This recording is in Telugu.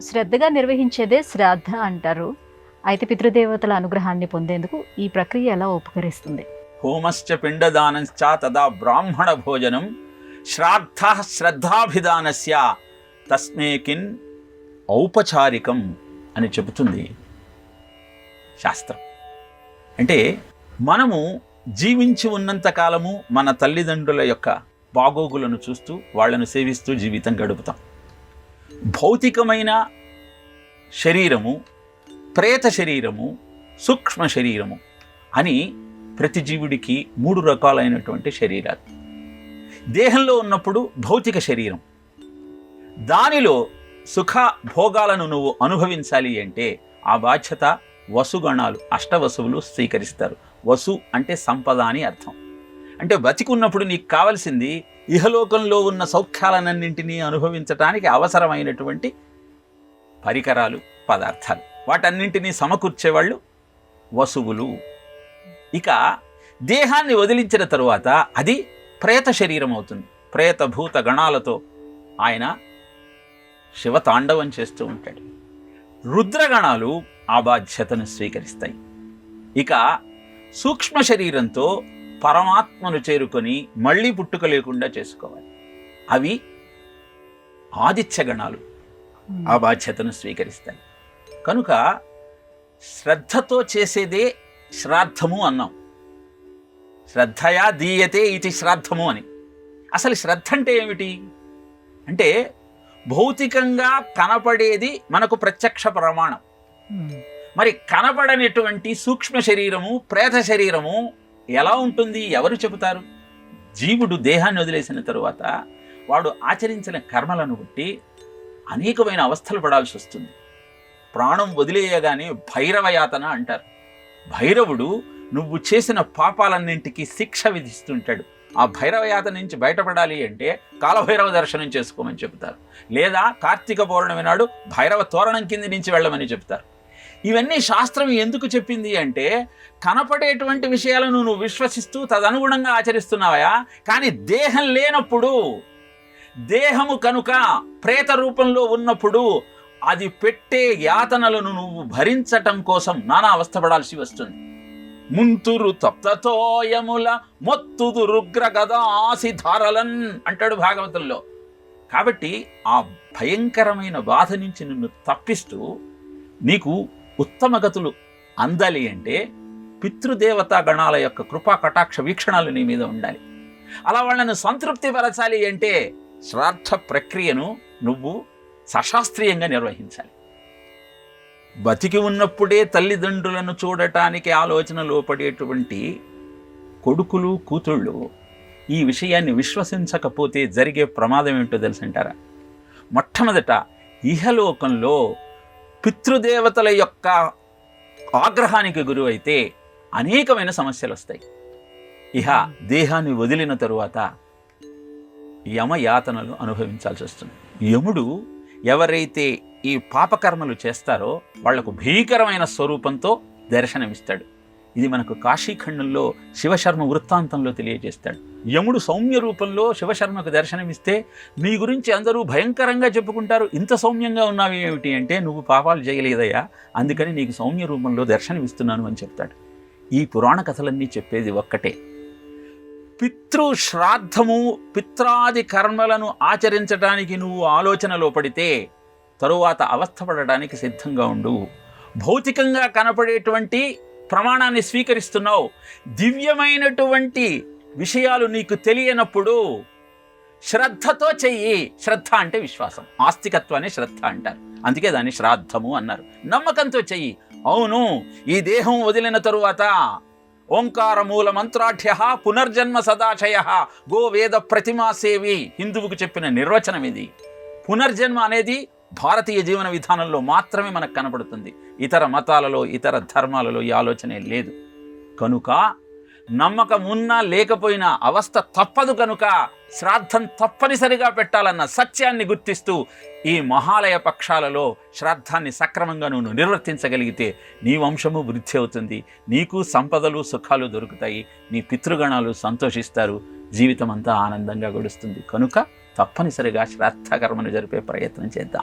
శ్రద్ధగా నిర్వహించేదే శ్రాద్ధ అంటారు. అయితే పితృదేవతల అనుగ్రహాన్ని పొందేందుకు ఈ ప్రక్రియ ఎలా ఉపకరిస్తుంది? హోమశ్చ పిండదానంశ్చ తదా బ్రాహ్మణ భోజనం శ్రాద్ధ శ్రద్ధాభిధానస్య తస్మేకిన్ ఔపచారికం అని చెబుతుంది శాస్త్రం. అంటే మనము జీవించి ఉన్నంత కాలము మన తల్లిదండ్రుల యొక్క బాగోగులను చూస్తూ వాళ్ళను సేవిస్తూ జీవితం గడుపుతాం. భౌతికమైన శరీరము, ప్రేత శరీరము, సూక్ష్మ శరీరము అని ప్రతి జీవుడికి 3 రకాలైనటువంటి శరీరాలు. దేహంలో ఉన్నప్పుడు భౌతిక శరీరం, దానిలో సుఖ భోగాలను నువ్వు అనుభవించాలి అంటే ఆ బాధ్యత వసుగణాలు, అష్టవసువులు స్వీకరిస్తారు. వసు అంటే సంపద అని అర్థం. అంటే బతికున్నప్పుడు నీకు కావలసింది ఇహలోకంలో ఉన్న సౌఖ్యాలన్నింటినీ అనుభవించటానికి అవసరమైనటువంటి పరికరాలు, పదార్థాలు, వాటన్నింటినీ సమకూర్చేవాళ్ళు వసువులు. ఇక దేహాన్ని వదిలించిన తరువాత అది ప్రేత శరీరం అవుతుంది. ప్రేత భూత గణాలతో ఆయన శివతాండవం చేస్తూ ఉంటాడు. రుద్రగణాలు ఆ బాధ్యతను స్వీకరిస్తాయి. ఇక సూక్ష్మ శరీరంతో పరమాత్మను చేరుకొని మళ్ళీ పుట్టుక లేకుండా చేసుకోవాలి. అవి ఆదిత్య గణాలు ఆ బాధ్యతను స్వీకరిస్తాయి. కనుక శ్రద్ధతో చేసేదే శ్రాద్ధము అన్నాం. శ్రద్ధయా దీయతే ఇది శ్రాద్ధము అని. అసలు శ్రద్ధ అంటే ఏమిటి అంటే భౌతికంగా కనపడేది మనకు ప్రత్యక్ష ప్రమాణం. మరి కనపడనటువంటి సూక్ష్మ శరీరము, ప్రేత శరీరము ఎలా ఉంటుంది? ఎవరు చెబుతారు? జీవుడు దేహాన్ని వదిలేసిన తరువాత వాడు ఆచరించిన కర్మలను బట్టి అనేకమైన అవస్థలు పడాల్సి వస్తుంది. ప్రాణం వదిలేయగానే భైరవయాతన అంటారు. భైరవుడు నువ్వు చేసిన పాపాలన్నింటికి శిక్ష విధిస్తుంటాడు. ఆ భైరవయాతన నుంచి బయటపడాలి అంటే కాలభైరవ దర్శనం చేసుకోమని చెబుతారు. లేదా కార్తీక పౌర్ణమి నాడు భైరవ తోరణం కింది నుంచి వెళ్ళమని చెప్తారు. ఇవన్నీ శాస్త్రం ఎందుకు చెప్పింది అంటే కనపడేటువంటి విషయాలను నువ్వు విశ్వసిస్తూ తదనుగుణంగా ఆచరిస్తున్నావా. కానీ దేహం లేనప్పుడు, దేహము కనుక ప్రేత రూపంలో ఉన్నప్పుడు అది పెట్టే యాతనలను నువ్వు భరించటం కోసం నానా అవస్థపడాల్సి వస్తుంది. ముంతురు తప్తతోయముల మొత్తుదు రుగ్ర గదాసి ధారలన్ అంటాడు భాగవతంలో. కాబట్టి ఆ భయంకరమైన బాధ నుంచి నిన్ను తప్పిస్తూ నీకు ఉత్తమ గతులు అందాలి అంటే పితృదేవతా గణాల యొక్క కృపా కటాక్ష వీక్షణాలు నీ మీద ఉండాలి. అలా వాళ్ళను సంతృప్తి పరచాలి అంటే శ్రాద్ధ ప్రక్రియను నువ్వు సశాస్త్రీయంగా నిర్వహించాలి. బతికి ఉన్నప్పుడే తల్లిదండ్రులను చూడటానికి ఆలోచనలో పడేటువంటి కొడుకులు, కూతుళ్ళు ఈ విషయాన్ని విశ్వసించకపోతే జరిగే ప్రమాదం ఏంటో తెలుసంటారా? మొట్టమొదట ఇహలోకంలో పితృదేవతల యొక్క ఆగ్రహానికి గురైతే అనేకమైన సమస్యలు వస్తాయి. ఇహ దేహాన్ని వదిలిన తరువాత యమయాతనలు అనుభవించాల్సి వస్తుంది. యముడు ఎవరైతే ఈ పాపకర్మలు చేస్తారో వాళ్లకు భీకరమైన స్వరూపంతో దర్శనమిస్తాడు. ఇది మనకు కాశీఖండంలో శివశర్మ వృత్తాంతంలో తెలియజేస్తాడు. యముడు సౌమ్య రూపంలో శివశర్మకు దర్శనమిస్తే నీ గురించి అందరూ భయంకరంగా చెప్పుకుంటారు. ఇంత సౌమ్యంగా ఉన్నావు ఏమిటి అంటే నువ్వు పాపాలు చేయలేదయ్యా, అందుకని నీకు సౌమ్య రూపంలో దర్శనమిస్తున్నాను అని చెప్తాడు. ఈ పురాణ కథలన్నీ చెప్పేది ఒక్కటే, పితృ శ్రాద్ధము, పిత్రాది కర్మలను ఆచరించడానికి నువ్వు ఆలోచనలో పడితే తరువాత అవస్థపడడానికి సిద్ధంగా ఉండు. భౌతికంగా కనపడేటువంటి ప్రమాణాన్ని స్వీకరిస్తున్నావు, దివ్యమైనటువంటి విషయాలు నీకు తెలియనప్పుడు శ్రద్ధతో చెయ్యి. శ్రద్ధ అంటే విశ్వాసం, ఆస్తికత్వాన్ని శ్రద్ధ అంటారు. అందుకే దాన్ని శ్రాద్ధము అన్నారు. నమ్మకంతో చెయ్యి. అవును, ఈ దేహం వదిలిన తరువాత ఓంకార మూల మంత్రాఢ్య పునర్జన్మ సదాశయ గో వేద ప్రతిమా సేవి హిందువుకు చెప్పిన నిర్వచనం ఇది. పునర్జన్మ అనేది భారతీయ జీవన విధానంలో మాత్రమే మనకు కనపడుతుంది. ఇతర మతాలలో, ఇతర ధర్మాలలో ఈ ఆలోచనే లేదు. కనుక నమ్మకం ఉన్నా లేకపోయినా అవస్థ తప్పదు. కనుక శ్రాద్ధం తప్పనిసరిగా పెట్టాలన్న సత్యాన్ని గుర్తిస్తూ ఈ మహాలయ పక్షాలలో శ్రాద్ధాన్ని సక్రమంగా నువ్వు నిర్వర్తించగలిగితే నీ వంశము వృద్ధి అవుతుంది, నీకు సంపదలు సుఖాలు దొరుకుతాయి, నీ పితృగణాలు సంతోషిస్తారు, జీవితం అంతా ఆనందంగా గడుస్తుంది. కనుక తప్పనిసరిగా శ్రాద్ధ కర్మను జరిపే ప్రయత్నం చేద్దాం.